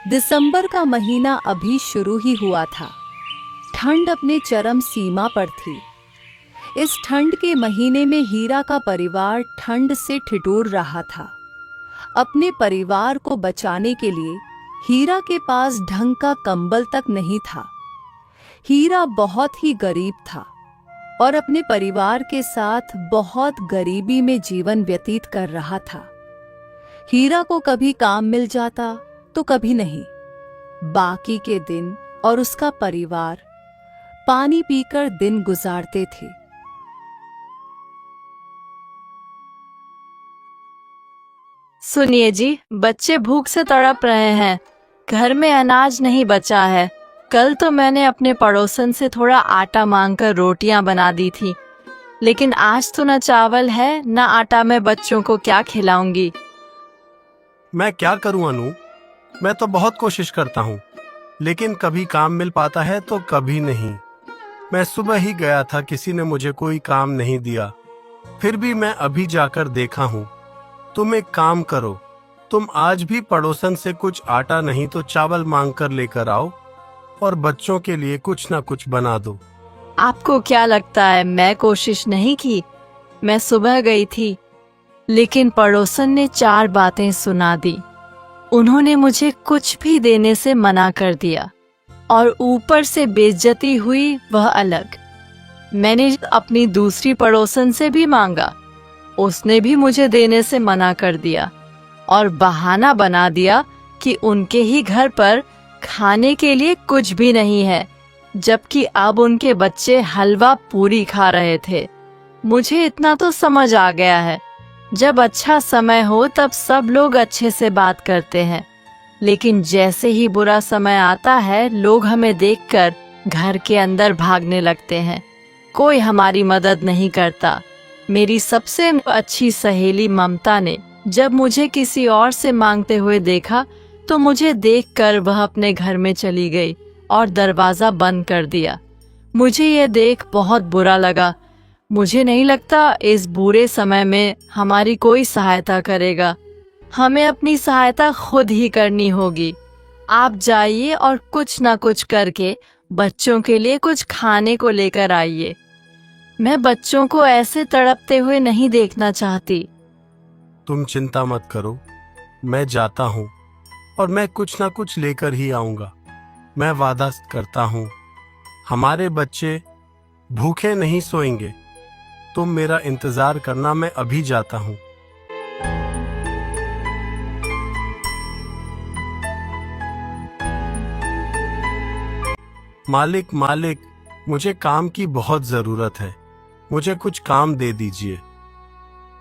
दिसंबर का महीना अभी शुरू ही हुआ था। ठंड अपने चरम सीमा पर थी। इस ठंड के महीने में हीरा का परिवार ठंड से ठिठुर रहा था। अपने परिवार को बचाने के लिए हीरा के पास ढंग का कंबल तक नहीं था। हीरा बहुत ही गरीब था और अपने परिवार के साथ बहुत गरीबी में जीवन व्यतीत कर रहा था। हीरा को कभी काम मिल जाता तो कभी नहीं। बाकी के दिन और उसका परिवार पानी पीकर दिन गुजारते थे। सुनिए जी, बच्चे भूख से तड़प रहे हैं। घर में अनाज नहीं बचा है। कल तो मैंने अपने पड़ोसन से थोड़ा आटा मांगकर रोटियां बना दी थी, लेकिन आज तो न चावल है न आटा। मैं बच्चों को क्या खिलाऊंगी? मैं क्या करूं अनु, मैं तो बहुत कोशिश करता हूं, लेकिन कभी काम मिल पाता है तो कभी नहीं। मैं सुबह ही गया था, किसी ने मुझे कोई काम नहीं दिया। फिर भी मैं अभी जाकर देखा हूं। तुम एक काम करो, तुम आज भी पड़ोसन से कुछ आटा नहीं तो चावल मांग कर लेकर आओ और बच्चों के लिए कुछ ना कुछ बना दो। आपको क्या लगता है मैं कोशिश नहीं की? मैं सुबह गई थी, लेकिन पड़ोसन ने 4 बातें सुना दी। उन्होंने मुझे कुछ भी देने से मना कर दिया और ऊपर से बेइज्जती हुई, वह अलग। मैंने अपनी दूसरी पड़ोसन से भी मांगा, उसने भी मुझे देने से मना कर दिया और बहाना बना दिया कि उनके ही घर पर खाने के लिए कुछ भी नहीं है, जबकि अब उनके बच्चे हलवा पूरी खा रहे थे। मुझे इतना तो समझ आ गया है, जब अच्छा समय हो तब सब लोग अच्छे से बात करते हैं, लेकिन जैसे ही बुरा समय आता है लोग हमें देखकर घर के अंदर भागने लगते हैं। कोई हमारी मदद नहीं करता। मेरी सबसे अच्छी सहेली ममता ने जब मुझे किसी और से मांगते हुए देखा तो मुझे देखकर वह अपने घर में चली गई और दरवाजा बंद कर दिया। मुझे यह देख बहुत बुरा लगा। मुझे नहीं लगता इस बुरे समय में हमारी कोई सहायता करेगा। हमें अपनी सहायता खुद ही करनी होगी। आप जाइए और कुछ ना कुछ करके बच्चों के लिए कुछ खाने को लेकर आइए। मैं बच्चों को ऐसे तड़पते हुए नहीं देखना चाहती। तुम चिंता मत करो, मैं जाता हूँ और मैं कुछ ना कुछ लेकर ही आऊंगा। मैं वादा करता हूँ, हमारे बच्चे भूखे नहीं सोएंगे। तुम मेरा इंतजार करना, मैं अभी जाता हूँ। मालिक मालिक, मुझे काम की बहुत जरूरत है, मुझे कुछ काम दे दीजिए।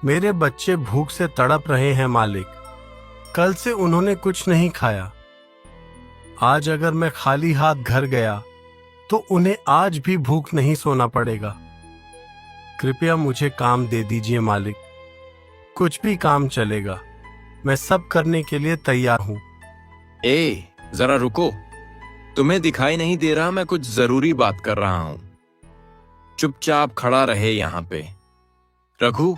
मेरे बच्चे भूख से तड़प रहे हैं मालिक। कल से उन्होंने कुछ नहीं खाया। आज अगर मैं खाली हाथ घर गया तो उन्हें आज भी भूख नहीं सोना पड़ेगा। कृपया मुझे काम दे दीजिए मालिक। कुछ भी काम चलेगा, मैं सब करने के लिए तैयार हूँ। जरा रुको, तुम्हें दिखाई नहीं दे रहा मैं कुछ जरूरी बात कर रहा हूं? चुपचाप खड़ा रहे यहाँ पे। रघु,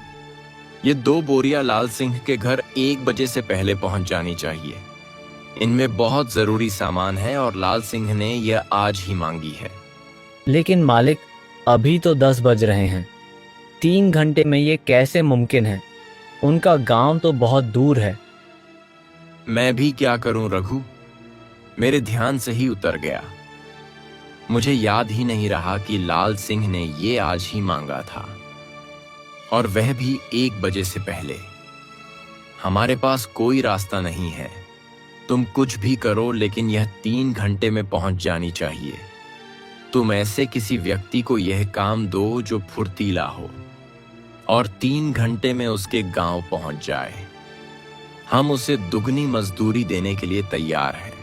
ये 2 बोरियां लाल सिंह के घर 1 बजे से पहले पहुंच जानी चाहिए। इनमें बहुत जरूरी सामान है और लाल सिंह ने यह आज ही मांगी है। लेकिन मालिक, अभी तो 10 बज रहे हैं। 3 घंटे में ये कैसे मुमकिन है? उनका गांव तो बहुत दूर है। मैं भी क्या करूं रघु, मेरे ध्यान से ही उतर गया। मुझे याद ही नहीं रहा कि लाल सिंह ने ये आज ही मांगा था, और वह भी 1 बजे से पहले। हमारे पास कोई रास्ता नहीं है। तुम कुछ भी करो, लेकिन यह 3 घंटे में पहुंच जानी चाहिए। तुम ऐसे किसी व्यक्ति को यह काम दो जो फुर्तीला हो और 3 घंटे में उसके गांव पहुंच जाए। हम उसे दुगनी मजदूरी देने के लिए तैयार हैं,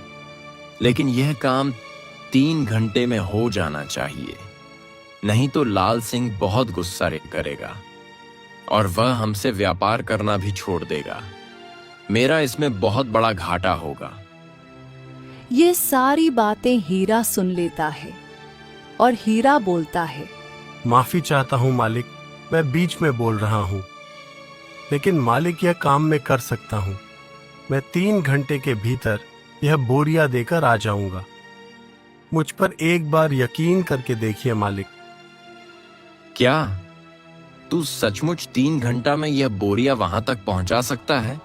लेकिन यह काम 3 घंटे में हो जाना चाहिए, नहीं तो लाल सिंह बहुत गुस्सा करेगा और वह हमसे व्यापार करना भी छोड़ देगा। मेरा इसमें बहुत बड़ा घाटा होगा। ये सारी बातें हीरा सुन लेता है और हीरा बोलता है, माफी चाहता हूँ मालिक, मैं बीच में बोल रहा हूँ, लेकिन मालिक यह काम मैं कर सकता हूँ। मैं 3 घंटे के भीतर यह बोरिया देकर आ जाऊंगा। मुझ पर एक बार यकीन करके देखिए मालिक। क्या तू सचमुच 3 घंटा में यह बोरिया वहां तक पहुंचा सकता है?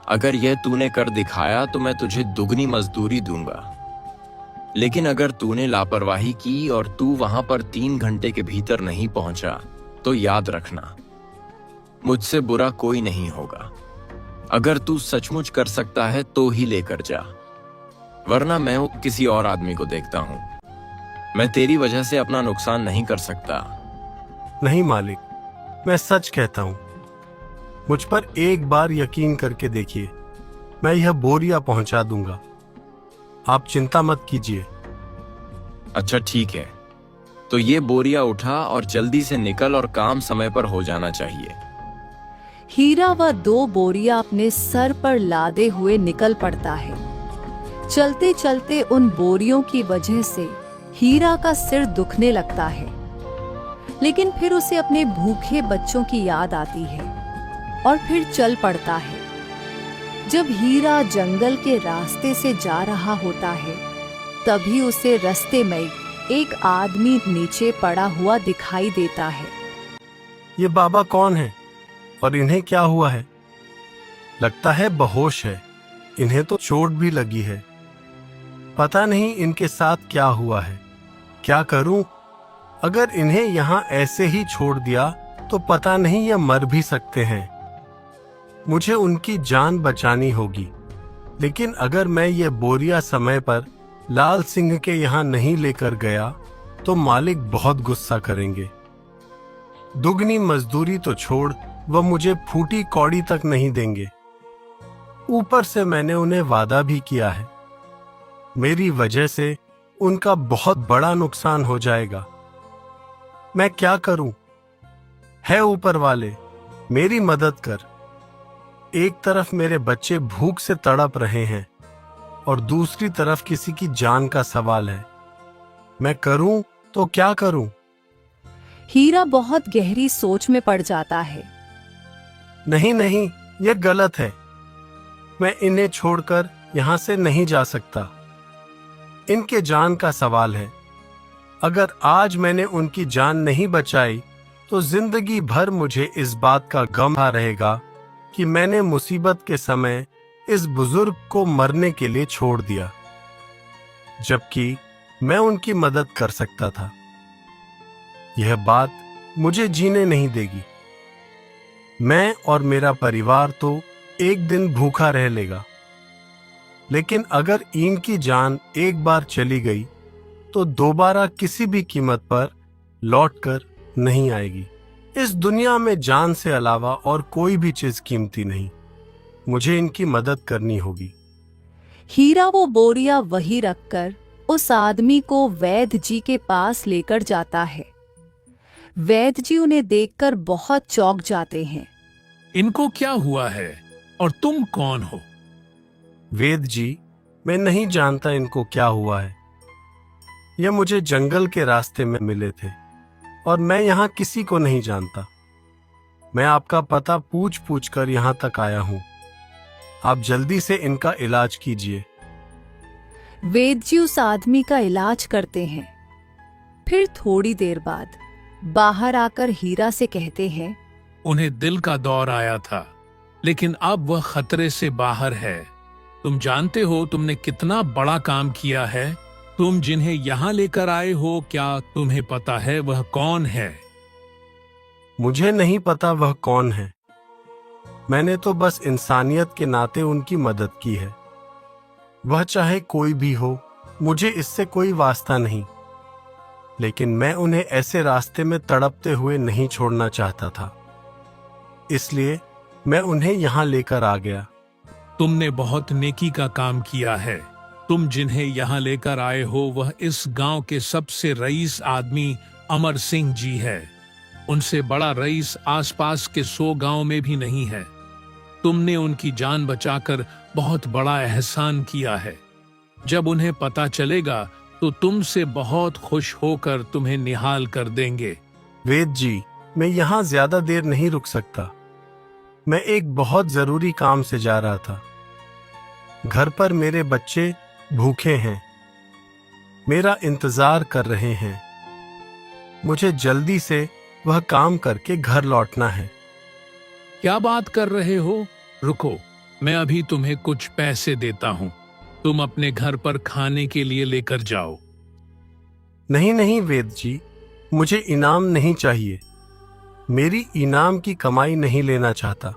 अगर यह तूने कर दिखाया तो मैं तुझे दुगनी मजदूरी दूंगा। लेकिन अगर तूने लापरवाही की और तू वहां पर 3 घंटे के भीतर नहीं पहुंचा तो याद रखना, मुझसे बुरा कोई नहीं होगा। अगर तू सचमुच कर सकता है तो ही लेकर जा, वरना मैं किसी और आदमी को देखता हूं। मैं तेरी वजह से अपना नुकसान नहीं कर सकता। नहीं मालिक, मैं सच कहता हूं। मुझ पर एक बार यकीन करके देखिए, मैं यह बोरिया पहुंचा दूंगा। आप चिंता मत कीजिए। अच्छा ठीक है, तो ये बोरिया उठा और जल्दी से निकल और काम समय पर हो जाना चाहिए। हीरा वह 2 बोरियां अपने सर पर लादे हुए निकल पड़ता है। चलते चलते उन बोरियों की वजह से हीरा का सिर दुखने लगता है, लेकिन फिर उसे अपने भूखे बच्चों की याद आती है और फिर चल पड़ता है। जब हीरा जंगल के रास्ते से जा रहा होता है, तभी उसे रास्ते में एक आदमी नीचे पड़ा हुआ दिखाई देता है। ये बाबा कौन है और इन्हें क्या हुआ है? लगता है बेहोश है। इन्हें तो चोट भी लगी है। पता नहीं इनके साथ क्या हुआ है। क्या करूं? अगर इन्हें यहाँ ऐसे ही छोड़ दिया तो पता नहीं ये मर भी सकते हैं। मुझे उनकी जान बचानी होगी। लेकिन अगर मैं ये बोरिया समय पर लाल सिंह के यहाँ नहीं लेकर गया तो मालिक बहुत गुस्सा करेंगे। दुगनी मजदूरी तो छोड़, वह मुझे फूटी कौड़ी तक नहीं देंगे। ऊपर से मैंने उन्हें वादा भी किया है। मेरी वजह से उनका बहुत बड़ा नुकसान हो जाएगा। मैं क्या करूं? है ऊपर वाले, मेरी मदद कर। एक तरफ मेरे बच्चे भूख से तड़प रहे हैं और दूसरी तरफ किसी की जान का सवाल है। मैं करूं तो क्या करूं? हीरा बहुत गहरी सोच में पड़ जाता है। नहीं नहीं, यह गलत है। मैं इन्हें छोड़कर यहां से नहीं जा सकता। इनके जान का सवाल है। अगर आज मैंने उनकी जान नहीं बचाई तो जिंदगी भर मुझे इस बात का गम रहेगा कि मैंने मुसीबत के समय इस बुजुर्ग को मरने के लिए छोड़ दिया, जबकि मैं उनकी मदद कर सकता था। यह बात मुझे जीने नहीं देगी। मैं और मेरा परिवार तो एक दिन भूखा रह लेगा, लेकिन अगर इनकी जान एक बार चली गई तो दोबारा किसी भी कीमत पर लौटकर नहीं आएगी। इस दुनिया में जान से अलावा और कोई भी चीज कीमती नहीं। मुझे इनकी मदद करनी होगी। हीरा वो बोरिया वही रखकर उस आदमी को वैद्य जी के पास लेकर जाता है। वैद्य जी उन्हें देखकर बहुत चौंक जाते हैं। इनको क्या हुआ है और तुम कौन हो? वेद जी, मैं नहीं जानता इनको क्या हुआ है। यह मुझे जंगल के रास्ते में मिले थे और मैं यहाँ किसी को नहीं जानता। मैं आपका पता पूछ पूछ कर यहाँ तक आया हूँ। आप जल्दी से इनका इलाज कीजिए। वेद जी उस आदमी का इलाज करते हैं। फिर थोड़ी देर बाद बाहर आकर हीरा से कहते हैं, उन्हें दिल का दौर आया था, लेकिन अब वह खतरे से बाहर है। तुम जानते हो तुमने कितना बड़ा काम किया है। तुम जिन्हें यहाँ लेकर आए हो, क्या तुम्हें पता है वह कौन है? मुझे नहीं पता वह कौन है। मैंने तो बस इंसानियत के नाते उनकी मदद की है। वह चाहे कोई भी हो, मुझे इससे कोई वास्ता नहीं। लेकिन मैं उन्हें ऐसे रास्ते में तड़पते हुए नहीं छोड़ना चाहता था, इसलिए मैं उन्हें यहाँ लेकर आ गया। तुमने बहुत नेकी का काम किया है। तुम जिन्हें यहाँ लेकर आए हो वह इस गांव के सबसे रईस आदमी अमर सिंह जी है। उनसे बड़ा रईस आसपास के 100 गांव में भी नहीं है। तुमने उनकी जान बचाकर बहुत बड़ा एहसान किया है। जब उन्हें पता चलेगा तो तुमसे बहुत खुश होकर तुम्हें निहाल कर देंगे। वेद जी, मैं यहाँ ज्यादा देर नहीं रुक सकता। मैं एक बहुत जरूरी काम से जा रहा था। घर पर मेरे बच्चे भूखे हैं, मेरा इंतजार कर रहे हैं। मुझे जल्दी से वह काम करके घर लौटना है। क्या बात कर रहे हो? रुको, मैं अभी तुम्हें कुछ पैसे देता हूं। तुम अपने घर पर खाने के लिए लेकर जाओ। नहीं नहीं वेद जी, मुझे इनाम नहीं चाहिए। मेरी इनाम की कमाई नहीं लेना चाहता।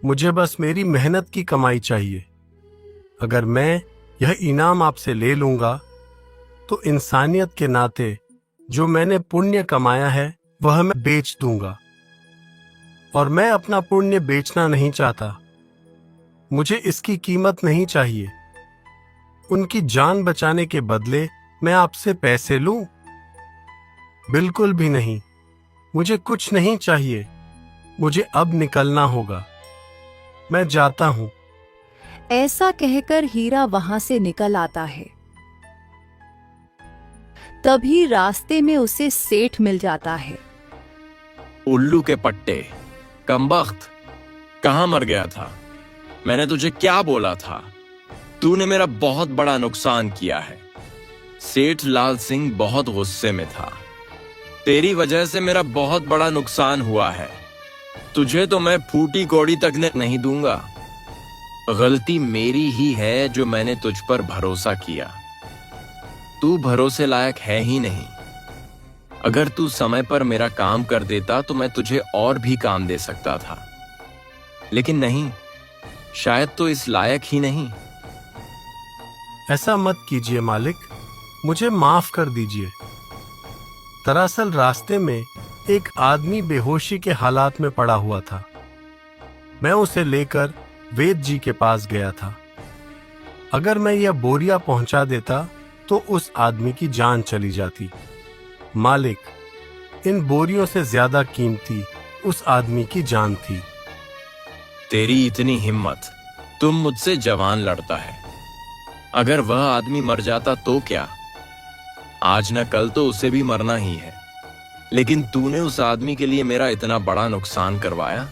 मुझे बस मेरी मेहनत की कमाई चाहिए। अगर मैं यह इनाम आपसे ले लूंगा तो इंसानियत के नाते जो मैंने पुण्य कमाया है वह मैं बेच दूंगा। और मैं अपना पुण्य बेचना नहीं चाहता। मुझे इसकी कीमत नहीं चाहिए। उनकी जान बचाने के बदले मैं आपसे पैसे लूं? बिल्कुल भी नहीं। मुझे कुछ नहीं चाहिए। मुझे अब निकलना होगा। मैं जाता हूं। ऐसा कहकर हीरा वहां से निकल आता है। तभी रास्ते में उसे सेठ मिल जाता है। उल्लू के पट्टे, कमबख्त, कहां मर गया था? मैंने तुझे क्या बोला था? तूने मेरा बहुत बड़ा नुकसान किया है। सेठ लाल सिंह बहुत गुस्से में था। तेरी वजह से मेरा बहुत बड़ा नुकसान हुआ है। तुझे तो मैं फूटी कौड़ी तक नहीं दूंगा। गलती मेरी ही है जो मैंने तुझ पर भरोसा किया। तू भरोसे लायक है ही नहीं। अगर तू समय पर मेरा काम कर देता तो मैं तुझे और भी काम दे सकता था, लेकिन नहीं, शायद तो इस लायक ही नहीं। ऐसा मत कीजिए मालिक, मुझे माफ कर दीजिए। दरअसल रास्ते में एक आदमी बेहोशी के हालात में पड़ा हुआ था। मैं उसे लेकर वेद जी के पास गया था। अगर मैं यह बोरिया पहुंचा देता तो उस आदमी की जान चली जाती। मालिक, इन बोरियों से ज्यादा कीमती उस आदमी की जान थी। तेरी इतनी हिम्मत, तुम मुझसे जवान लड़ता है। अगर वह आदमी मर जाता तो क्या? आज न कल तो उसे भी मरना ही है। लेकिन तूने उस आदमी के लिए मेरा इतना बड़ा नुकसान करवाया।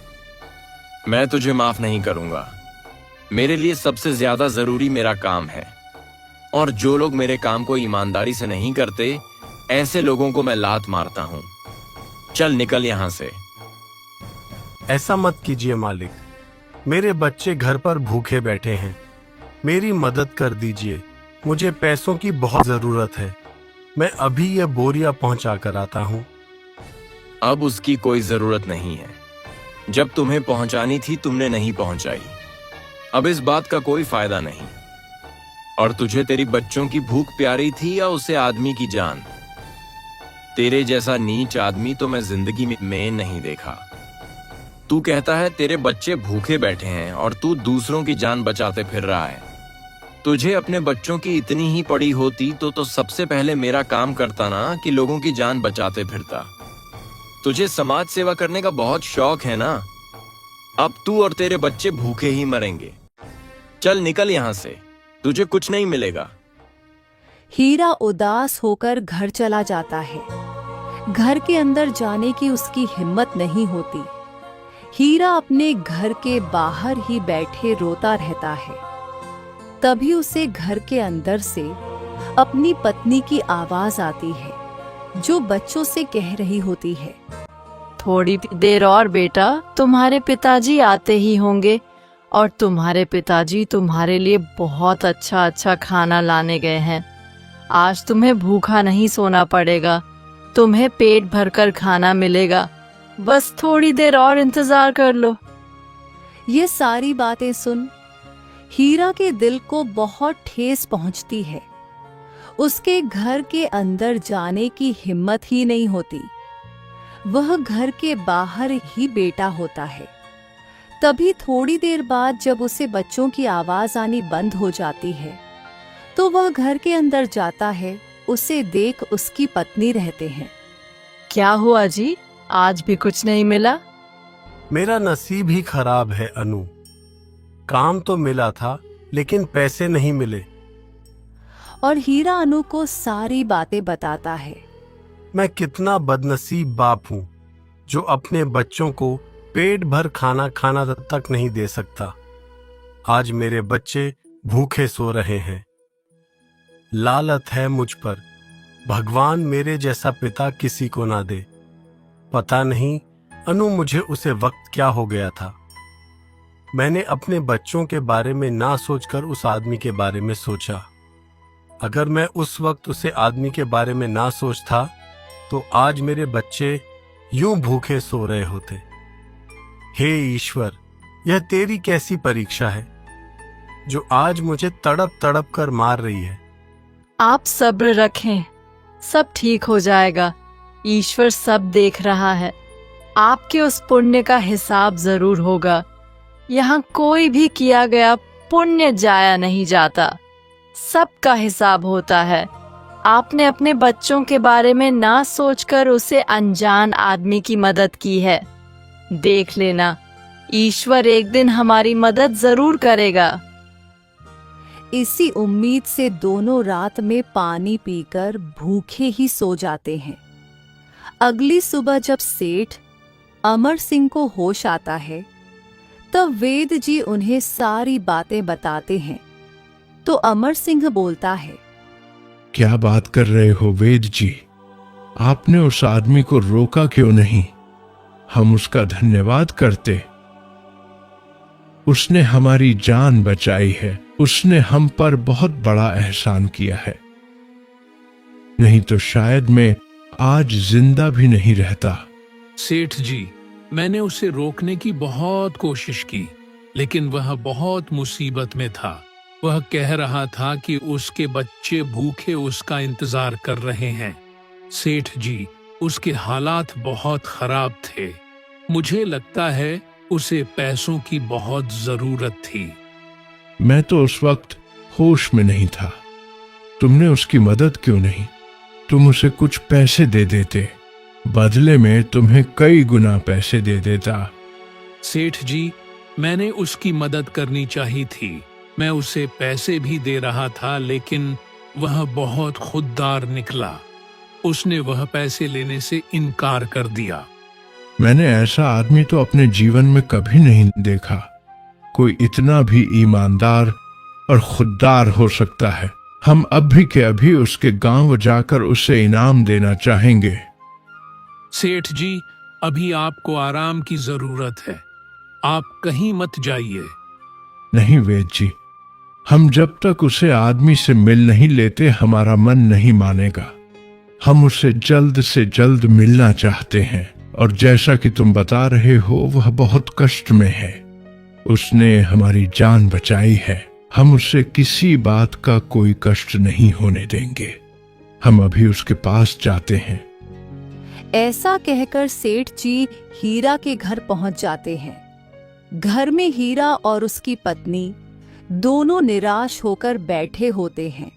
मैं तुझे माफ नहीं करूंगा। मेरे लिए सबसे ज्यादा जरूरी मेरा काम है, और जो लोग मेरे काम को ईमानदारी से नहीं करते, ऐसे लोगों को मैं लात मारता हूं। चल निकल यहां से। ऐसा मत कीजिए मालिक, मेरे बच्चे घर पर भूखे बैठे हैं। मेरी मदद कर दीजिए। मुझे पैसों की बहुत जरूरत है। मैं अभी यह बोरिया पहुंचा कर आता हूं। अब उसकी कोई जरूरत नहीं है। जब तुम्हें पहुंचानी थी तुमने नहीं पहुंचाई। अब इस बात का कोई फायदा नहीं। और तुझे तेरी बच्चों की भूख प्यारी थी या उसे आदमी की जान? तेरे जैसा नीच आदमी तो मैं जिंदगी में नहीं देखा। तू कहता है तेरे बच्चे भूखे बैठे हैं और तू दूसरों की जान बचाते फिर रहा है। तुझे अपने बच्चों की इतनी ही पड़ी होती तो सबसे पहले मेरा काम करता ना, कि लोगों की जान बचाते फिरता। तुझे समाज सेवा करने का बहुत शौक है ना। अब तू और तेरे बच्चे भूखे ही मरेंगे। चल निकल यहां से, तुझे कुछ नहीं मिलेगा। हीरा उदास होकर घर चला जाता है। घर के अंदर जाने की उसकी हिम्मत नहीं होती। हीरा अपने घर के बाहर ही बैठे रोता रहता है। तभी उसे घर के अंदर से अपनी पत्नी की आवाज आती है, जो बच्चों से कह रही होती है, थोड़ी देर और बेटा, तुम्हारे पिताजी आते ही होंगे और तुम्हारे पिताजी तुम्हारे लिए बहुत अच्छा अच्छा खाना लाने गए हैं। आज तुम्हें भूखा नहीं सोना पड़ेगा। तुम्हें पेट भरकर खाना मिलेगा। बस थोड़ी देर और इंतजार कर लो। ये सारी बातें सुन हीरा के दिल को बहुत ठेस पहुंचती है। उसके घर के अंदर जाने की हिम्मत ही नहीं होती। वह घर के बाहर ही बैठा होता है। तभी थोड़ी देर बाद जब उसे बच्चों की आवाज आनी बंद हो जाती है तो वह घर के अंदर जाता है। उसे देख उसकी पत्नी रहते हैं। क्या हुआ जी, आज भी कुछ नहीं मिला? मेरा नसीब ही खराब है अनु। काम तो मिला था लेकिन पैसे नहीं मिले। और हीरा अनु को सारी बातें बताता है। मैं कितना बदनसीब बाप हूँ जो अपने बच्चों को पेट भर खाना तक नहीं दे सकता। आज मेरे बच्चे भूखे सो रहे हैं। लालत है मुझ पर, भगवान मेरे जैसा पिता किसी को ना दे। पता नहीं अनु मुझे उसे वक्त क्या हो गया था। मैंने अपने बच्चों के बारे में ना सोचकर उस आदमी के बारे में सोचा। अगर मैं उस वक्त उसे आदमी के बारे में ना सोचता तो आज मेरे बच्चे यूं भूखे सो रहे होते। हे ईश्वर, यह तेरी कैसी परीक्षा है जो आज मुझे तड़प तड़प कर मार रही है। आप सब्र रखें, सब ठीक हो जाएगा। ईश्वर सब देख रहा है। आपके उस पुण्य का हिसाब जरूर होगा। यहाँ कोई भी किया गया पुण्य जाया नहीं जाता, सबका हिसाब होता है। आपने अपने बच्चों के बारे में ना सोचकर उसे अनजान आदमी की मदद की है। देख लेना, ईश्वर एक दिन हमारी मदद जरूर करेगा। इसी उम्मीद से दोनों रात में पानी पीकर भूखे ही सो जाते हैं। अगली सुबह जब सेठ अमर सिंह को होश आता है तब वेद जी उन्हें सारी बातें बताते हैं। तो अमर सिंह बोलता है, क्या बात कर रहे हो वेद जी? आपने उस आदमी को रोका क्यों नहीं? हम उसका धन्यवाद करते। उसने हमारी जान बचाई है। उसने हम पर बहुत बड़ा एहसान किया है। नहीं तो शायद मैं आज जिंदा भी नहीं रहता। सेठ जी, मैंने उसे रोकने की बहुत कोशिश की, लेकिन वह बहुत मुसीबत में था। वह कह रहा था कि उसके बच्चे भूखे उसका इंतजार कर रहे हैं। सेठ जी, उसके हालात बहुत खराब थे। मुझे लगता है उसे पैसों की बहुत जरूरत थी। मैं तो उस वक्त होश में नहीं था। तुमने उसकी मदद क्यों नहीं? तुम उसे कुछ पैसे दे देते, बदले में तुम्हें कई गुना पैसे दे देता। सेठ जी, मैंने उसकी मदद करनी चाहिए थी। मैं उसे पैसे भी दे रहा था, लेकिन वह बहुत खुददार निकला। उसने वह पैसे लेने से इनकार कर दिया। मैंने ऐसा आदमी तो अपने जीवन में कभी नहीं देखा। कोई इतना भी ईमानदार और खुददार हो सकता है। हम अभी के अभी उसके गांव जाकर उसे इनाम देना चाहेंगे। सेठ जी, अभी आपको आराम की जरूरत है। आप कहीं मत जाइए। नहीं वेद जी, हम जब तक उसे आदमी से मिल नहीं लेते हमारा मन नहीं मानेगा। हम उसे जल्द से जल्द मिलना चाहते हैं, और जैसा कि तुम बता रहे हो वह बहुत कष्ट में है। उसने हमारी जान बचाई है। हम उसे किसी बात का कोई कष्ट नहीं होने देंगे। हम अभी उसके पास जाते हैं। ऐसा कहकर सेठ जी हीरा के घर पहुंच जाते हैं। घर में हीरा और उसकी पत्नी दोनों निराश होकर बैठे होते हैं।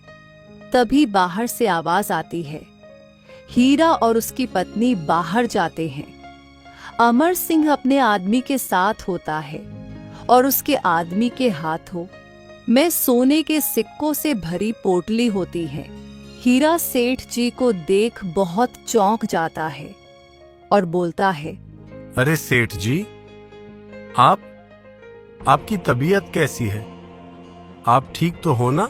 तभी बाहर से आवाज आती है। हीरा और उसकी पत्नी बाहर जाते हैं। अमर सिंह अपने आदमी के साथ होता है और उसके आदमी के हाथों में सोने के सिक्कों से भरी पोटली होती है। हीरा सेठ जी को देख बहुत चौंक जाता है और बोलता है, अरे सेठ जी, आपकी तबीयत कैसी है? आप ठीक तो हो ना?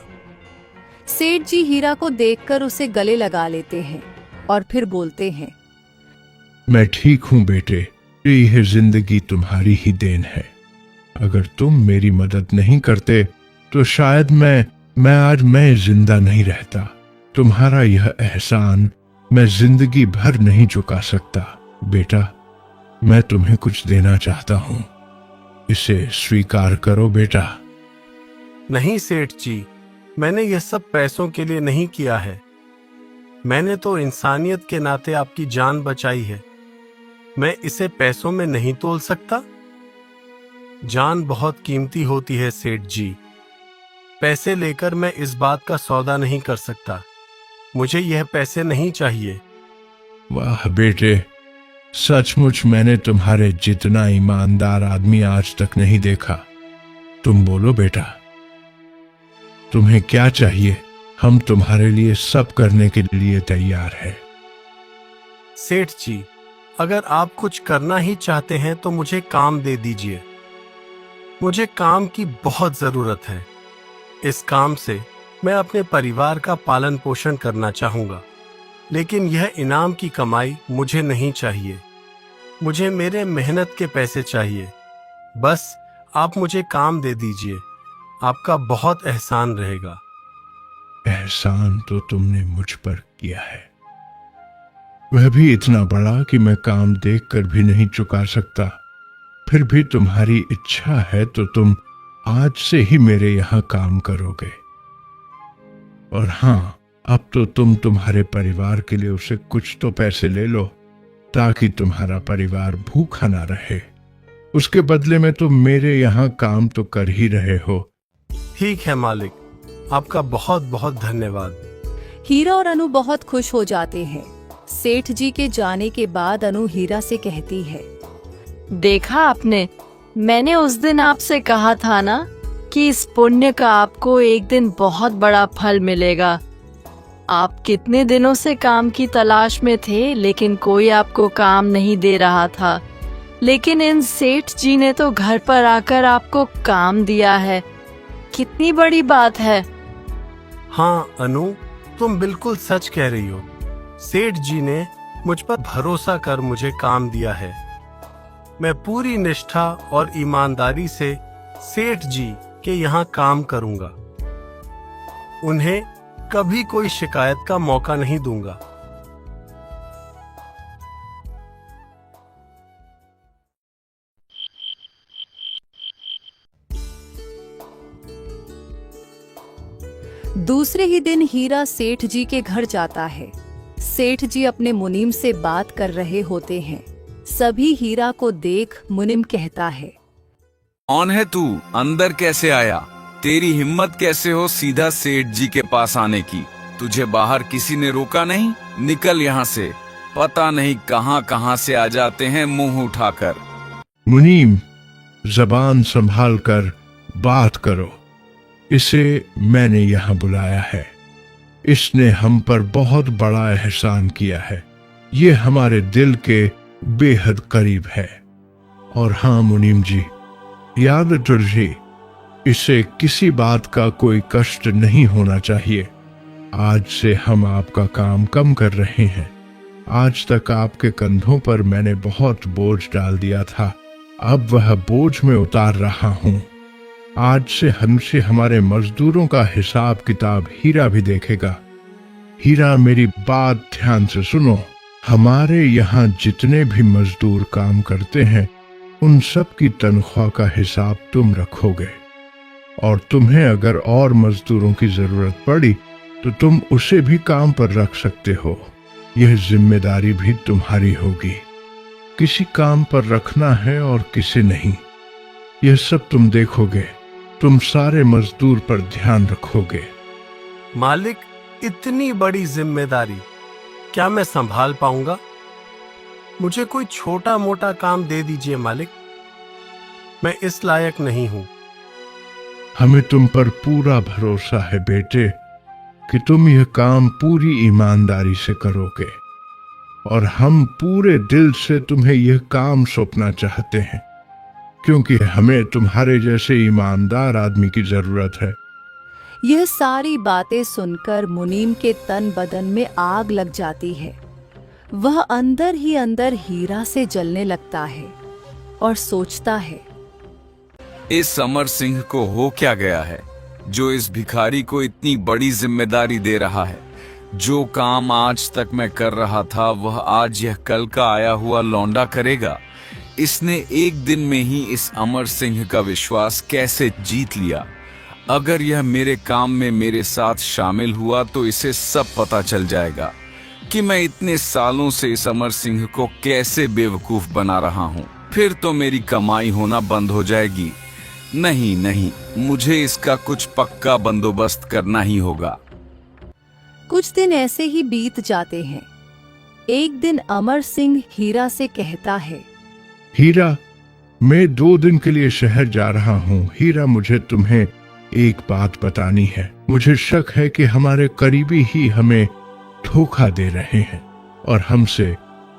सेठ जी हीरा को देखकर उसे गले लगा लेते हैं और फिर बोलते हैं, मैं ठीक हूं बेटे। यह जिंदगी तुम्हारी ही देन है। अगर तुम मेरी मदद नहीं करते तो शायद मैं जिंदा नहीं रहता। तुम्हारा यह एहसान मैं जिंदगी भर नहीं चुका सकता। बेटा, मैं तुम्हें कुछ देना चाहता हूं। इसे स्वीकार करो बेटा। नहीं सेठ जी, मैंने यह सब पैसों के लिए नहीं किया है। मैंने तो इंसानियत के नाते आपकी जान बचाई है। मैं इसे पैसों में नहीं तोल सकता। जान बहुत कीमती होती है सेठ जी। पैसे लेकर मैं इस बात का सौदा नहीं कर सकता। मुझे यह पैसे नहीं चाहिए। वाह बेटे, सचमुच मैंने तुम्हारे जितना ईमानदार आदमी आज तक नहीं देखा। तुम बोलो बेटा, तुम्हें क्या चाहिए? हम तुम्हारे लिए सब करने के लिए तैयार हैं। सेठ जी, अगर आप कुछ करना ही चाहते हैं तो मुझे काम दे दीजिए। मुझे काम की बहुत जरूरत है। इस काम से मैं अपने परिवार का पालन पोषण करना चाहूंगा, लेकिन यह इनाम की कमाई मुझे नहीं चाहिए। मुझे मेरे मेहनत के पैसे चाहिए। बस आप मुझे काम दे दीजिए। आपका बहुत एहसान रहेगा। एहसान तो तुमने मुझ पर किया है, वह भी इतना बड़ा कि मैं काम देखकर भी नहीं चुका सकता। फिर भी तुम्हारी इच्छा है तो तुम आज से ही मेरे यहाँ काम करोगे। और हाँ, अब तो तुम तुम्हारे परिवार के लिए उसे कुछ तो पैसे ले लो, ताकि तुम्हारा परिवार भूखा ना रहे। उसके बदले में तुम मेरे यहाँ काम तो कर ही रहे हो। ठीक है मालिक, आपका बहुत बहुत धन्यवाद। हीरा और अनु बहुत खुश हो जाते हैं। सेठ जी के जाने के बाद अनु हीरा से कहती है, देखा आपने, मैंने उस दिन आपसे कहा था ना कि इस पुण्य का आपको एक दिन बहुत बड़ा फल मिलेगा। आप कितने दिनों से काम की तलाश में थे, लेकिन कोई आपको काम नहीं दे रहा था। लेकिन इन सेठ जी ने तो घर पर आकर आपको काम दिया है। कितनी बड़ी बात है। हाँ अनु, तुम बिल्कुल सच कह रही हो। सेठ जी ने मुझ पर भरोसा कर मुझे काम दिया है। मैं पूरी निष्ठा और ईमानदारी से सेठ जी के यहाँ काम करूंगा। उन्हें कभी कोई शिकायत का मौका नहीं दूंगा। दूसरे ही दिन हीरा सेठ जी के घर जाता है। सेठ जी अपने मुनीम से बात कर रहे होते हैं। सभी हीरा को देख मुनीम कहता है, कौन है तू? अंदर कैसे आया? तेरी हिम्मत कैसे हो सीधा सेठ जी के पास आने की? तुझे बाहर किसी ने रोका नहीं? निकल यहाँ से। पता नहीं कहाँ कहाँ से आ जाते हैं मुंह उठाकर। मुनीम, जबान संभाल कर बात करो। इसे मैंने यहाँ बुलाया है। इसने हम पर बहुत बड़ा एहसान किया है। ये हमारे दिल के बेहद करीब है। और हाँ मुनीम जी, याद रखिए, इसे किसी बात का कोई कष्ट नहीं होना चाहिए। आज से हम आपका काम कम कर रहे हैं। आज तक आपके कंधों पर मैंने बहुत बोझ डाल दिया था, अब वह बोझ में उतार रहा हूँ। आज से हमसे हमारे मजदूरों का हिसाब किताब हीरा भी देखेगा। हीरा, मेरी बात ध्यान से सुनो। हमारे यहाँ जितने भी मजदूर काम करते हैं, उन सब की तनख्वाह का हिसाब तुम रखोगे। और तुम्हें अगर और मजदूरों की जरूरत पड़ी तो तुम उसे भी काम पर रख सकते हो। यह जिम्मेदारी भी तुम्हारी होगी। किसी काम पर रखना है और किसी नहीं, यह सब तुम देखोगे। तुम सारे मजदूर पर ध्यान रखोगे। मालिक, इतनी बड़ी जिम्मेदारी क्या मैं संभाल पाऊंगा? मुझे कोई छोटा मोटा काम दे दीजिए मालिक। मैं इस लायक नहीं हूं। हमें तुम पर पूरा भरोसा है बेटे कि तुम यह काम पूरी ईमानदारी से करोगे। और हम पूरे दिल से तुम्हें यह काम सौंपना चाहते हैं, क्योंकि हमें तुम्हारे जैसे ईमानदार आदमी की जरूरत है। यह सारी बातें सुनकर मुनीम के तन बदन में आग लग जाती है। वह अंदर ही अंदर हीरा से जलने लगता है और सोचता है, इस अमर सिंह को हो क्या गया है जो इस भिखारी को इतनी बड़ी जिम्मेदारी दे रहा है? जो काम आज तक मैं कर रहा था वह आज यह कल का आया हुआ लौंडा करेगा। इसने एक दिन में ही इस अमर सिंह का विश्वास कैसे जीत लिया? अगर यह मेरे काम में मेरे साथ शामिल हुआ तो इसे सब पता चल जाएगा कि मैं इतने सालों से इस अमर सिंह को कैसे बेवकूफ बना रहा हूँ। फिर तो मेरी कमाई होना बंद हो जाएगी। नहीं नहीं, मुझे इसका कुछ पक्का बंदोबस्त करना ही होगा। कुछ दिन ऐसे ही बीत जाते हैं। एक दिन अमर सिंह हीरा से कहता है, हीरा, मैं 2 दिन के लिए शहर जा रहा हूँ। हीरा, मुझे तुम्हें एक बात बतानी है। मुझे शक है कि हमारे करीबी ही हमें धोखा दे रहे हैं और हमसे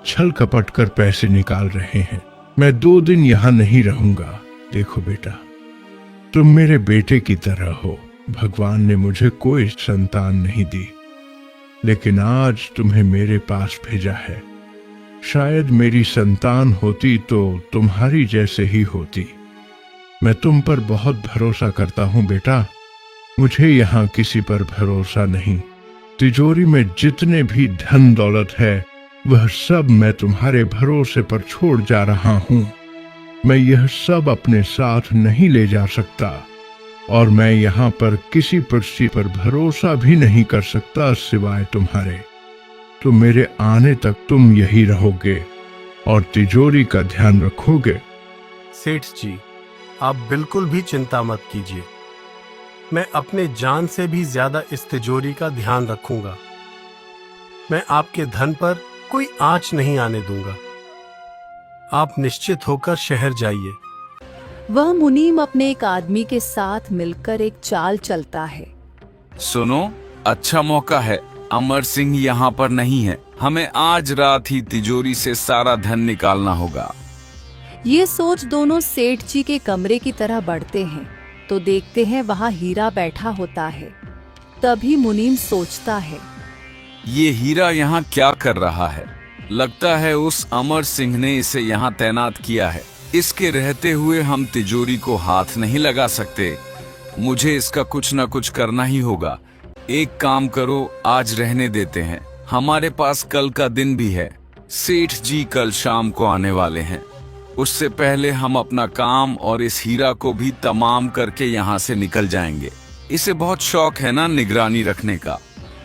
छल कपट कर पैसे निकाल रहे हैं। मैं 2 दिन यहाँ नहीं रहूंगा। देखो बेटा, तुम मेरे बेटे की तरह हो। भगवान ने मुझे कोई संतान नहीं दी, लेकिन आज तुम्हें मेरे पास भेजा है। शायद मेरी संतान होती तो तुम्हारी जैसे ही होती। मैं तुम पर बहुत भरोसा करता हूं बेटा। मुझे यहाँ किसी पर भरोसा नहीं। तिजोरी में जितने भी धन दौलत है वह सब मैं तुम्हारे भरोसे पर छोड़ जा रहा हूं। मैं यह सब अपने साथ नहीं ले जा सकता, और मैं यहाँ पर किसी पक्षी पर भरोसा भी नहीं कर सकता सिवाय तुम्हारे। तो मेरे आने तक तुम यही रहोगे और तिजोरी का ध्यान रखोगे। सेठ जी, आप बिल्कुल भी चिंता मत कीजिए। मैं अपने जान से भी ज्यादा इस तिजोरी का ध्यान रखूंगा। मैं आपके धन पर कोई आंच नहीं आने दूंगा। आप निश्चित होकर शहर जाइए। वह मुनीम अपने एक आदमी के साथ मिलकर एक चाल चलता है। सुनो, अच्छा मौका है। अमर सिंह यहाँ पर नहीं है। हमें आज रात ही तिजोरी से सारा धन निकालना होगा। ये सोच दोनों सेठ जी के कमरे की तरह बढ़ते हैं तो देखते हैं वहाँ हीरा बैठा होता है। तभी मुनीम सोचता है, ये हीरा यहाँ क्या कर रहा है? लगता है उस अमर सिंह ने इसे यहाँ तैनात किया है। इसके रहते हुए हम तिजोरी को हाथ नहीं लगा सकते। मुझे इसका कुछ न कुछ करना ही होगा। एक काम करो, आज रहने देते हैं। हमारे पास कल का दिन भी है। सेठ जी कल शाम को आने वाले हैं। उससे पहले हम अपना काम और इस हीरा को भी तमाम करके यहाँ से निकल जाएंगे। इसे बहुत शौक है ना निगरानी रखने का।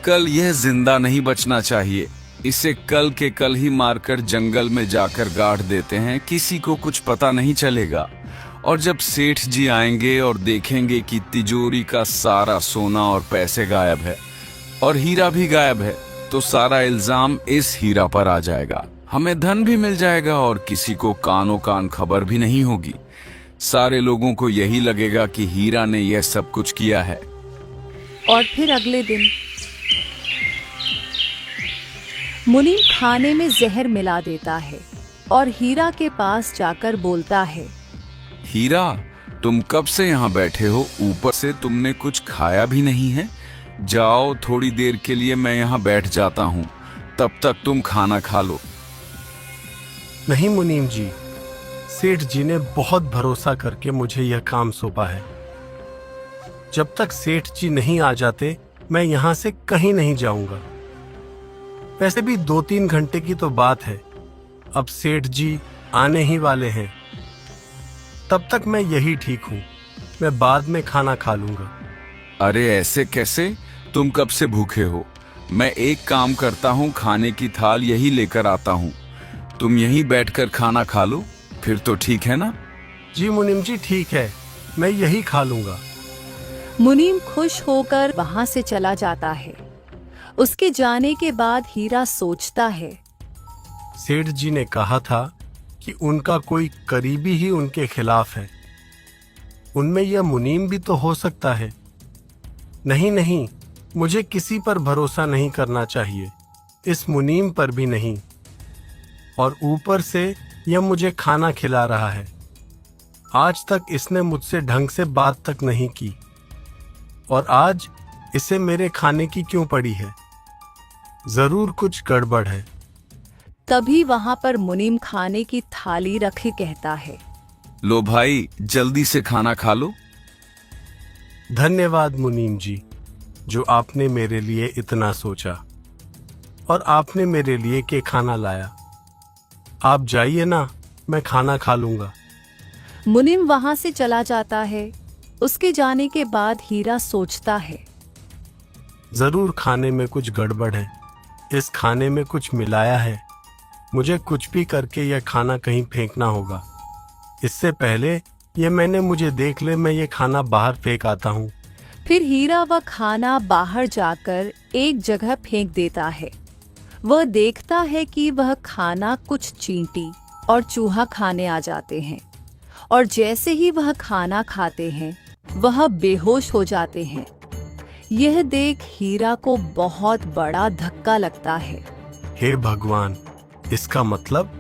कल यह जिंदा नहीं बचना चाहिए। इसे कल के कल ही मारकर जंगल में जाकर गाड़ देते हैं। किसी को कुछ पता नहीं चलेगा। और जब सेठ जी आएंगे और देखेंगे कि तिजोरी का सारा सोना और पैसे गायब है और हीरा भी गायब है, तो सारा इल्जाम इस हीरा पर आ जाएगा। हमें धन भी मिल जाएगा और किसी को कानो कान खबर भी नहीं होगी। सारे लोगों को यही लगेगा कि हीरा ने यह सब कुछ किया है। और फिर अगले दिन मुनीम खाने में जहर मिला देता है और हीरा के पास जाकर बोलता है, हीरा, तुम कब से यहाँ बैठे हो? ऊपर से तुमने कुछ खाया भी नहीं है। जाओ, थोड़ी देर के लिए मैं यहाँ बैठ जाता हूँ, तब तक तुम खाना खा लो। नहीं मुनीम जी, सेठ जी ने बहुत भरोसा करके मुझे यह काम सौंपा है। जब तक सेठ जी नहीं आ जाते मैं यहाँ से कहीं नहीं जाऊंगा। वैसे भी 2-3 घंटे की तो बात है। अब सेठ जी आने ही वाले हैं। तब तक मैं यही ठीक हूँ। मैं बाद में खाना खा लूंगा। अरे ऐसे कैसे? तुम कब से भूखे हो? मैं एक काम करता हूँ, खाने की थाल यही लेकर आता हूँ। तुम यहीं बैठकर खाना खा लो, फिर तो ठीक है ना? जी मुनीम जी, ठीक है, मैं यही खा लूंगा। मुनीम खुश होकर वहां से चला जाता है। उसके जाने के बाद हीरा सोचता है, सेठ जी ने कहा था कि उनका कोई करीबी ही उनके खिलाफ है। उनमें यह मुनीम भी तो हो सकता है। नहीं नहीं, मुझे किसी पर भरोसा नहीं करना चाहिए, इस मुनीम पर भी नहीं। और ऊपर से यह मुझे खाना खिला रहा है। आज तक इसने मुझसे ढंग से बात तक नहीं की, और आज इसे मेरे खाने की क्यों पड़ी है? जरूर कुछ गड़बड़ है। तभी वहां पर मुनीम खाने की थाली रखे कहता है, लो भाई, जल्दी से खाना खा लो। धन्यवाद मुनीम जी, जो आपने मेरे लिए इतना सोचा और आपने मेरे लिए के खाना लाया। आप जाइए ना, मैं खाना खा लूंगा। मुनीम वहां से चला जाता है। उसके जाने के बाद हीरा सोचता है, जरूर खाने में कुछ गड़बड़ है। इस खाने में कुछ मिलाया है। मुझे कुछ भी करके यह खाना कहीं फेंकना होगा। इससे पहले ये मुझे देख ले, मैं ये खाना बाहर फेंक आता हूँ। फिर हीरा वह खाना बाहर जाकर एक जगह फेंक देता है। वह देखता है कि वह खाना कुछ चींटी और चूहा खाने आ जाते हैं, और जैसे ही वह खाना खाते हैं वह बेहोश हो जाते हैं। यह देख हीरा को बहुत बड़ा धक्का लगता है। हे भगवान, इसका मतलब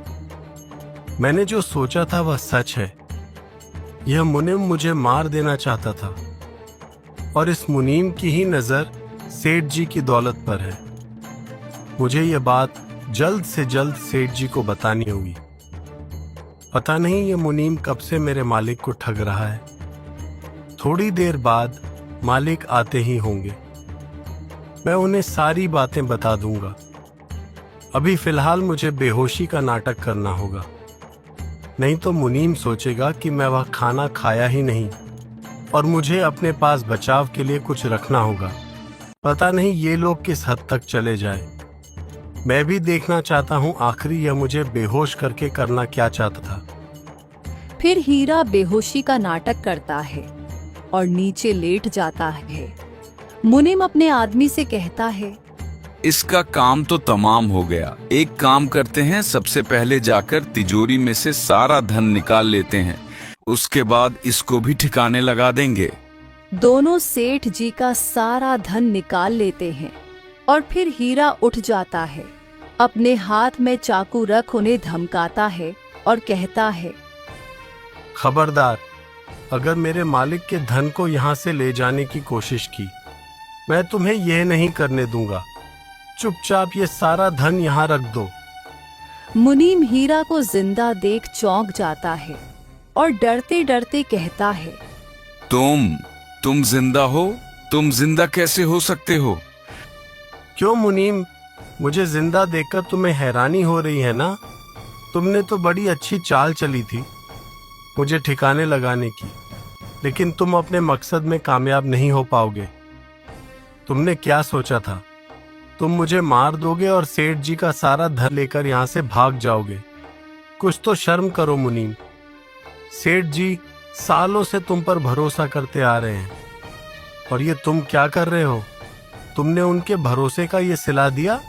मैंने जो सोचा था वह सच है। यह मुनीम मुझे मार देना चाहता था और इस मुनीम की ही नजर सेठ जी की दौलत पर है। मुझे यह बात जल्द से जल्द सेठ जी को बतानी होगी। पता नहीं ये मुनीम कब से मेरे मालिक को ठग रहा है। थोड़ी देर बाद मालिक आते ही होंगे, मैं उन्हें सारी बातें बता दूंगा। अभी फिलहाल मुझे बेहोशी का नाटक करना होगा, नहीं तो मुनीम सोचेगा कि मैं वह खाना खाया ही नहीं और मुझे अपने पास बचाव के लिए कुछ रखना होगा। पता नहीं ये लोग किस हद तक चले जाए। मैं भी देखना चाहता हूँ आखिरी यह मुझे बेहोश करके करना क्या चाहता था। फिर हीरा बेहोशी का नाटक करता है और नीचे लेट जाता है। मुनीम अपने आदमी से कहता है, इसका काम तो तमाम हो गया। एक काम करते हैं, सबसे पहले जाकर तिजोरी में से सारा धन निकाल लेते हैं, उसके बाद इसको भी ठिकाने लगा देंगे। दोनों सेठ जी का सारा धन निकाल लेते हैं और फिर हीरा उठ जाता है, अपने हाथ में चाकू रख उन्हें धमकाता है और कहता है, खबरदार, अगर मेरे मालिक के धन को यहाँ से ले जाने की कोशिश की, मैं तुम्हें यह नहीं करने दूंगा। चुपचाप ये सारा धन यहाँ रख दो। मुनीम हीरा को जिंदा देख चौंक जाता है और डरते डरते कहता है, तुम जिंदा हो? तुम जिंदा कैसे हो सकते हो? क्यों मुनीम, मुझे जिंदा देखकर तुम्हें हैरानी हो रही है ना? तुमने तो बड़ी अच्छी चाल चली थी मुझे ठिकाने लगाने की, लेकिन तुम अपने मकसद में कामयाब नहीं हो पाओगे। तुमने क्या सोचा था? तुम मुझे मार दोगे और सेठ जी का सारा धन लेकर यहाँ से भाग जाओगे। कुछ तो शर्म करो मुनीम। सेठ जी सालों से तुम पर भरोसा करते आ रहे हैं और ये तुम क्या कर रहे हो? तुमने उनके भरोसे का ये सिला दिया।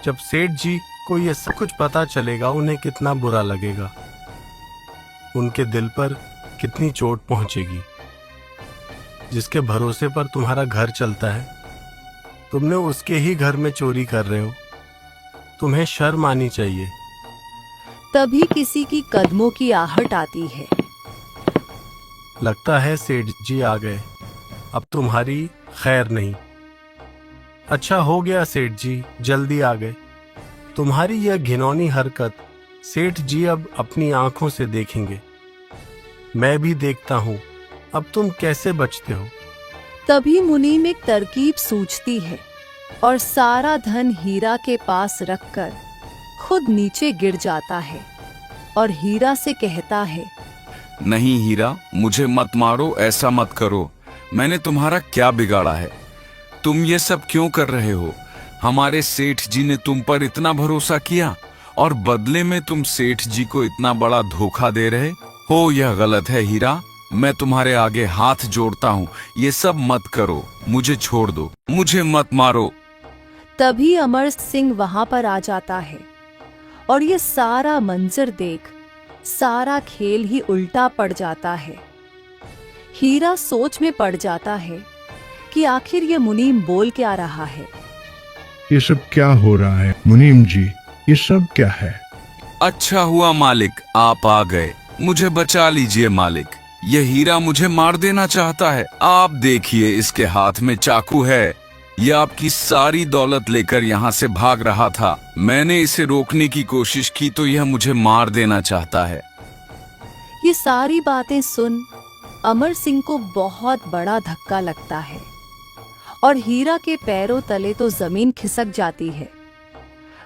जब सेठ जी को ये सब कुछ पता चलेगा, उन्हें कितना बुरा लगेगा, उनके दिल पर कितनी चोट पहुंचेगी। जिसके भरोसे पर तुम्हारा घर चलता है, तुमने उसके ही घर में चोरी कर रहे हो। तुम्हें शर्म आनी चाहिए। तभी किसी की कदमों की आहट आती है। लगता है सेठ जी आ गए, अब तुम्हारी खैर नहीं। अच्छा हो गया सेठ जी जल्दी आ गए। तुम्हारी यह घिनौनी हरकत सेठ जी अब अपनी आंखों से देखेंगे। मैं भी देखता हूँ अब तुम कैसे बचते हो। तभी मुनीम एक तरकीब सूझती है और सारा धन हीरा के पास रखकर खुद नीचे गिर जाता है और हीरा से कहता है, नहीं हीरा, मुझे मत मारो, ऐसा मत करो। मैंने तुम्हारा क्या बिगाड़ा है? तुम ये सब क्यों कर रहे हो? हमारे सेठ जी ने तुम पर इतना भरोसा किया और बदले में तुम सेठ जी को इतना बड़ा धोखा दे रहे हो। यह गलत है हीरा, मैं तुम्हारे आगे हाथ जोड़ता हूँ, ये सब मत करो, मुझे छोड़ दो, मुझे मत मारो। तभी अमर सिंह वहां पर आ जाता है और ये सारा मंजर देख सारा खेल ही उल्टा पड़ जाता है। हीरा सोच में पड़ जाता है कि आखिर ये मुनीम बोल क्या रहा है। ये सब क्या हो रहा है मुनीम जी? ये सब क्या है? अच्छा हुआ मालिक आप आ गए, मुझे बचा लीजिए मालिक। यह हीरा मुझे मार देना चाहता है। आप देखिए, इसके हाथ में चाकू है। यह आपकी सारी दौलत लेकर यहाँ से भाग रहा था। मैंने इसे रोकने की कोशिश की तो यह मुझे मार देना चाहता है। ये सारी बातें सुन अमर सिंह को बहुत बड़ा धक्का लगता है और हीरा के पैरों तले तो जमीन खिसक जाती है।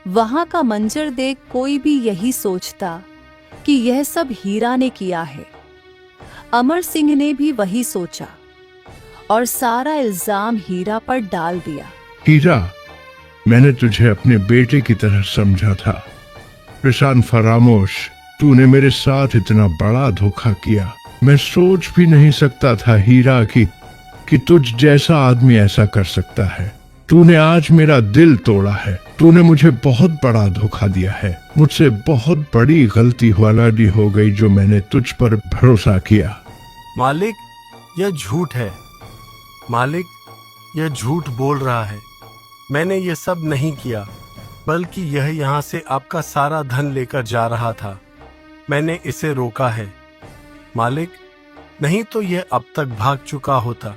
वहां का मंजर देख कोई भी यही सोचता कि यह सब हीरा ने किया है। अमर सिंह ने भी वही सोचा और सारा इल्जाम हीरा पर डाल दिया। हीरा, मैंने तुझे अपने बेटे की तरह समझा था। प्रशांत फरामोश, तूने मेरे साथ इतना बड़ा धोखा किया। मैं सोच भी नहीं सकता था हीरा कि तुझ जैसा आदमी ऐसा कर सकता है। तूने आज मेरा दिल तोड़ा है। तूने मुझे बहुत बड़ा धोखा दिया है। मुझसे बहुत बड़ी गलती वाली हो गई जो मैंने तुझ पर भरोसा किया। मालिक, यह झूठ है। मालिक, यह झूठ बोल रहा है। मैंने ये सब नहीं किया, बल्कि यह यहाँ से आपका सारा धन लेकर जा रहा था। मैंने इसे रोका है। मालिक, नहीं तो यह अब तक भाग चुका होता।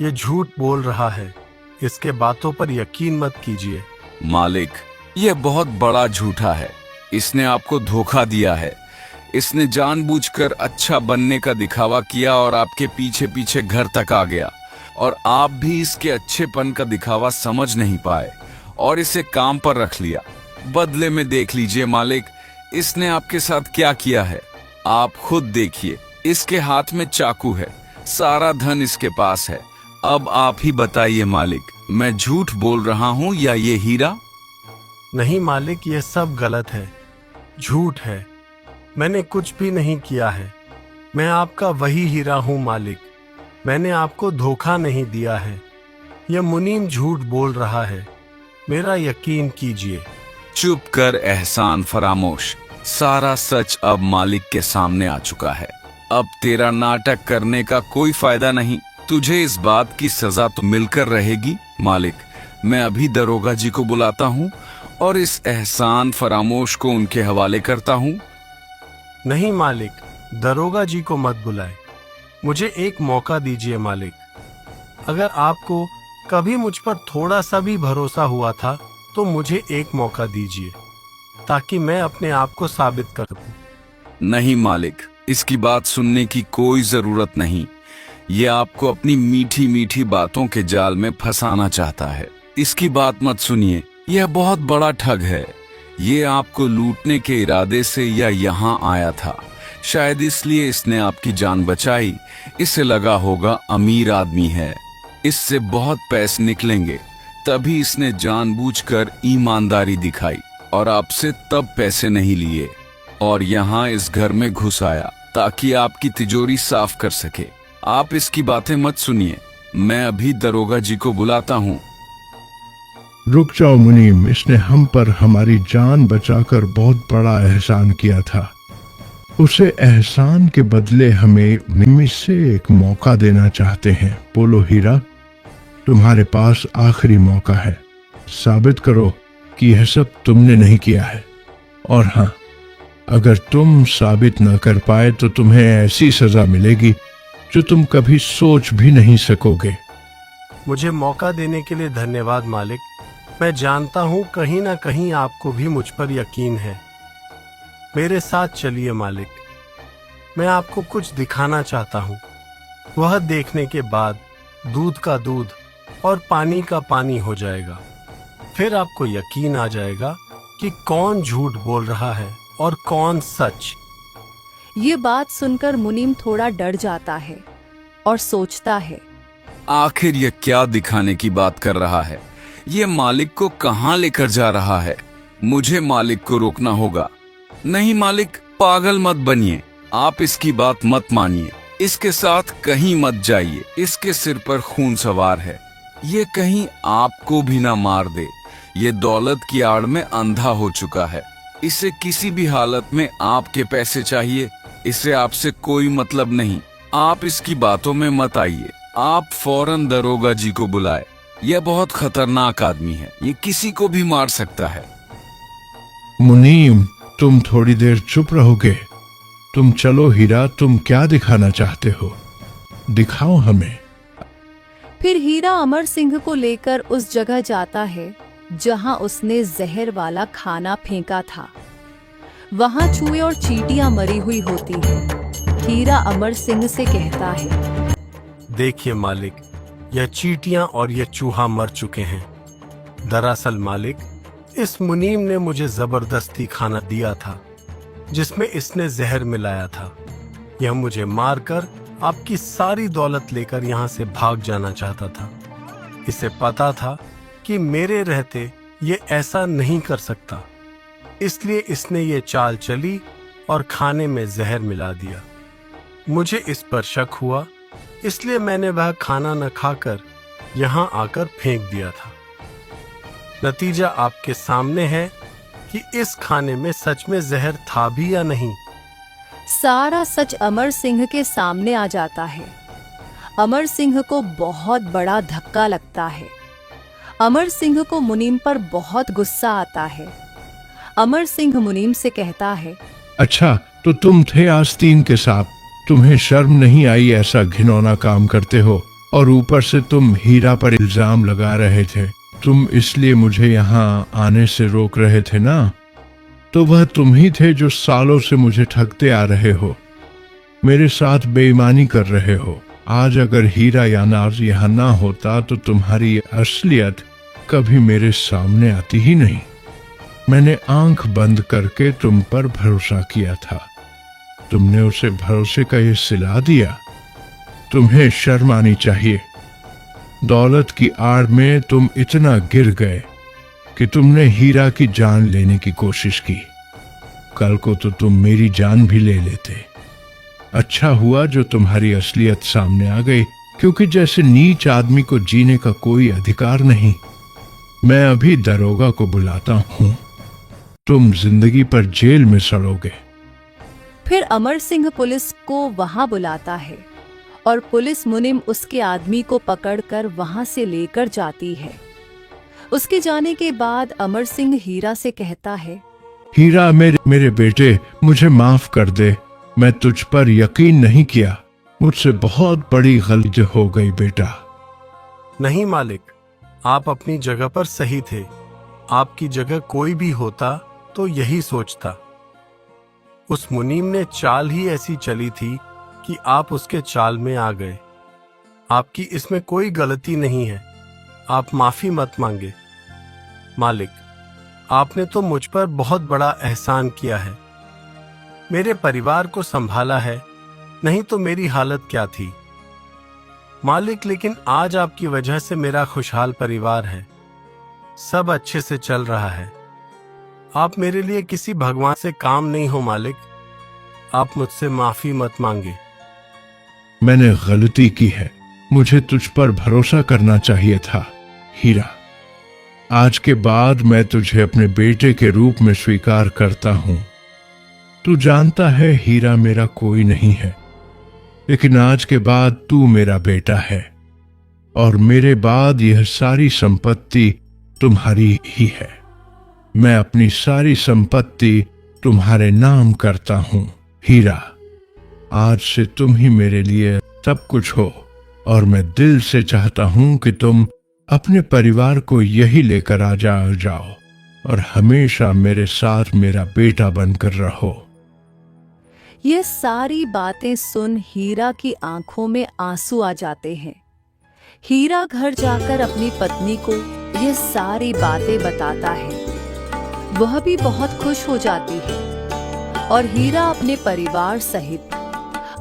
ये झूठ बोल रहा है, इसके बातों पर यकीन मत कीजिए। मालिक, यह बहुत बड़ा झूठा है। इसने आपको धोखा दिया है। इसने जानबूझकर अच्छा बनने का दिखावा किया और आपके पीछे पीछे घर तक आ गया, और आप भी इसके अच्छेपन का दिखावा समझ नहीं पाए और इसे काम पर रख लिया। बदले में देख लीजिए मालिक, इसने आपके साथ क्या किया है। आप खुद देखिए, इसके हाथ में चाकू है, सारा धन इसके पास है। अब आप ही बताइए मालिक, मैं झूठ बोल रहा हूँ या ये हीरा? नहीं मालिक, ये सब गलत है, झूठ है। मैंने कुछ भी नहीं किया है। मैं आपका वही हीरा हूँ मालिक। मैंने आपको धोखा नहीं दिया है। यह मुनीम झूठ बोल रहा है, मेरा यकीन कीजिए। चुप कर एहसान फरामोश। सारा सच अब मालिक के सामने आ चुका है। अब तेरा नाटक करने का कोई फायदा नहीं। तुझे इस बात की सजा तो मिलकर रहेगी। मालिक, मैं अभी दरोगा जी को बुलाता हूँ और इस एहसान फरामोश को उनके हवाले करता हूँ। नहीं मालिक, दरोगा जी को मत बुलाए। मुझे एक मौका दीजिए मालिक। अगर आपको कभी मुझ पर थोड़ा सा भी भरोसा हुआ था तो मुझे एक मौका दीजिए, ताकि मैं अपने आप को साबित कर सकूं। नहीं मालिक, इसकी बात सुनने की कोई जरूरत नहीं। ये आपको अपनी मीठी मीठी बातों के जाल में फंसाना चाहता है। इसकी बात मत सुनिए, यह बहुत बड़ा ठग है। ये आपको लूटने के इरादे से या यहाँ आया था, शायद इसलिए इसने आपकी जान बचाई। इसे लगा होगा अमीर आदमी है, इससे बहुत पैसे निकलेंगे, तभी इसने जानबूझकर ईमानदारी दिखाई और आपसे तब पैसे नहीं लिए और यहाँ इस घर में घुस आया ताकि आपकी तिजोरी साफ कर सके। आप इसकी बातें मत सुनिए, मैं अभी दरोगा जी को बुलाता हूँ। रुक जाओ मुनीम, इसने हम पर हमारी जान बचाकर बहुत बड़ा एहसान किया था। उसे एहसान के बदले हमें इससे एक मौका देना चाहते हैं। बोलो हीरा, तुम्हारे पास आखिरी मौका है। साबित करो कि यह सब तुमने नहीं किया है। और हाँ, अगर तुम साबित न कर पाए तो तुम्हें ऐसी सजा मिलेगी जो तुम कभी सोच भी नहीं सकोगे। मुझे मौका देने के लिए धन्यवाद मालिक। मैं जानता हूँ कहीं ना कहीं आपको भी मुझ पर यकीन है। मेरे साथ चलिए मालिक, मैं आपको कुछ दिखाना चाहता हूँ। वह देखने के बाद दूध का दूध और पानी का पानी हो जाएगा। फिर आपको यकीन आ जाएगा कि कौन झूठ बोल रहा है और कौन सच। ये बात सुनकर मुनीम थोड़ा डर जाता है और सोचता है, आखिर ये क्या दिखाने की बात कर रहा है? ये मालिक को कहाँ लेकर जा रहा है? मुझे मालिक को रोकना होगा। नहीं मालिक, पागल मत बनिए। आप इसकी बात मत मानिए। इसके साथ कहीं मत जाइए। इसके सिर पर खून सवार है। ये कहीं आपको भी ना मार दे। ये दौलत की आड़ में अंधा हो चुका है। इसे किसी भी हालत में आपके पैसे चाहिए। इसे आपसे कोई मतलब नहीं। आप इसकी बातों में मत आइए। आप फौरन दरोगा जी को बुलाए। यह बहुत खतरनाक आदमी है। ये किसी को भी मार सकता है। मुनीम, तुम थोड़ी देर चुप रहोगे? तुम चलो हीरा, तुम क्या दिखाना चाहते हो? दिखाओ हमें। फिर हीरा अमर सिंह को लेकर उस जगह जाता है जहां उसने जहर वाला खाना फेंका था। वहां चूहे और चींटियां मरी हुई होती हैं। हीरा अमर सिंह से कहता है, देखिए मालिक, यह चींटियां और यह चूहा मर चुके हैं। दरअसल मालिक, इस मुनीम ने मुझे जबरदस्ती खाना दिया था जिसमें इसने जहर मिलाया था। यह मुझे मारकर आपकी सारी दौलत लेकर यहाँ से भाग जाना चाहता था। इसे पता था कि मेरे रहते ये ऐसा नहीं कर सकता, इसलिए इसने ये चाल चली और खाने में जहर मिला दिया। मुझे इस पर शक हुआ, इसलिए मैंने वह खाना न खाकर यहाँ आकर फेंक दिया था। नतीजा आपके सामने है कि इस खाने में सच में जहर था भी या नहीं। सारा सच अमर सिंह के सामने आ जाता है। अमर सिंह को बहुत बड़ा धक्का लगता है। अमर सिंह को मुनीम पर बहुत गुस्सा आता है। अमर सिंह मुनीम से कहता है, अच्छा, तो तुम थे आस्तीन के साथ। तुम्हें शर्म नहीं आई ऐसा घिनौना काम करते हो? और ऊपर से तुम हीरा पर इल्जाम लगा रहे थे। तुम इसलिए मुझे यहाँ आने से रोक रहे थे ना? तो वह तुम ही थे जो सालों से मुझे ठगते आ रहे हो, मेरे साथ बेईमानी कर रहे हो। आज अगर हीरा या नाज यहाँ ना होता तो तुम्हारी असलियत कभी मेरे सामने आती ही नहीं। मैंने आंख बंद करके तुम पर भरोसा किया था, तुमने उसे भरोसे का ये सिला दिया। तुम्हें शर्म आनी चाहिए। दौलत की आड़ में तुम इतना गिर गए कि तुमने हीरा की जान लेने की कोशिश की। कल को तो तुम मेरी जान भी ले लेते। अच्छा हुआ जो तुम्हारी असलियत सामने आ गई, क्योंकि जैसे नीच आदमी को जीने का कोई अधिकार नहीं। मैं अभी दरोगा को बुलाता हूं, तुम जिंदगी पर जेल में सड़ोगे। फिर अमर सिंह पुलिस को वहां बुलाता है और पुलिस मुनिम उसके आदमी को पकड़कर वहां से लेकर जाती है। उसके जाने के बाद अमर सिंह हीरा से कहता है, हीरा मेरे बेटे, मुझे माफ कर दे। मैं तुझ पर यकीन नहीं किया। मुझसे बहुत बड़ी गलती हो गई बेटा। नहीं मालिक, आप अपनी जगह पर सही थे। आपकी जगह कोई भी होता तो यही सोचता। उस मुनीम ने चाल ही ऐसी चली थी कि आप उसके चाल में आ गए। आपकी इसमें कोई गलती नहीं है। आप माफी मत मांगे। मालिक, आपने तो मुझ पर बहुत बड़ा एहसान किया है। मेरे परिवार को संभाला है, नहीं तो मेरी हालत क्या थी। मालिक, लेकिन आज आपकी वजह से मेरा खुशहाल परिवार है, सब अच्छे से चल रहा है। आप मेरे लिए किसी भगवान से काम नहीं हो मालिक। आप मुझसे माफी मत मांगे। मैंने गलती की है, मुझे तुझ पर भरोसा करना चाहिए था। हीरा, आज के बाद मैं तुझे अपने बेटे के रूप में स्वीकार करता हूं। तू जानता है हीरा मेरा कोई नहीं है, लेकिन आज के बाद तू मेरा बेटा है और मेरे बाद यह सारी संपत्ति तुम्हारी ही है। मैं अपनी सारी संपत्ति तुम्हारे नाम करता हूं। हीरा, आज से तुम ही मेरे लिए सब कुछ हो और मैं दिल से चाहता हूं कि तुम अपने परिवार को यही लेकर आ जाओ और हमेशा मेरे साथ मेरा बेटा बनकर रहो। ये सारी बातें सुन हीरा की आंखों में आंसू आ जाते हैं। हीरा घर जाकर अपनी पत्नी को ये सारी बातें बताता है। वह भी बहुत खुश हो जाती है और हीरा अपने परिवार सहित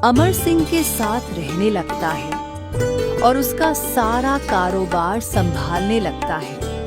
अमर सिंह के साथ रहने लगता है और उसका सारा कारोबार संभालने लगता है।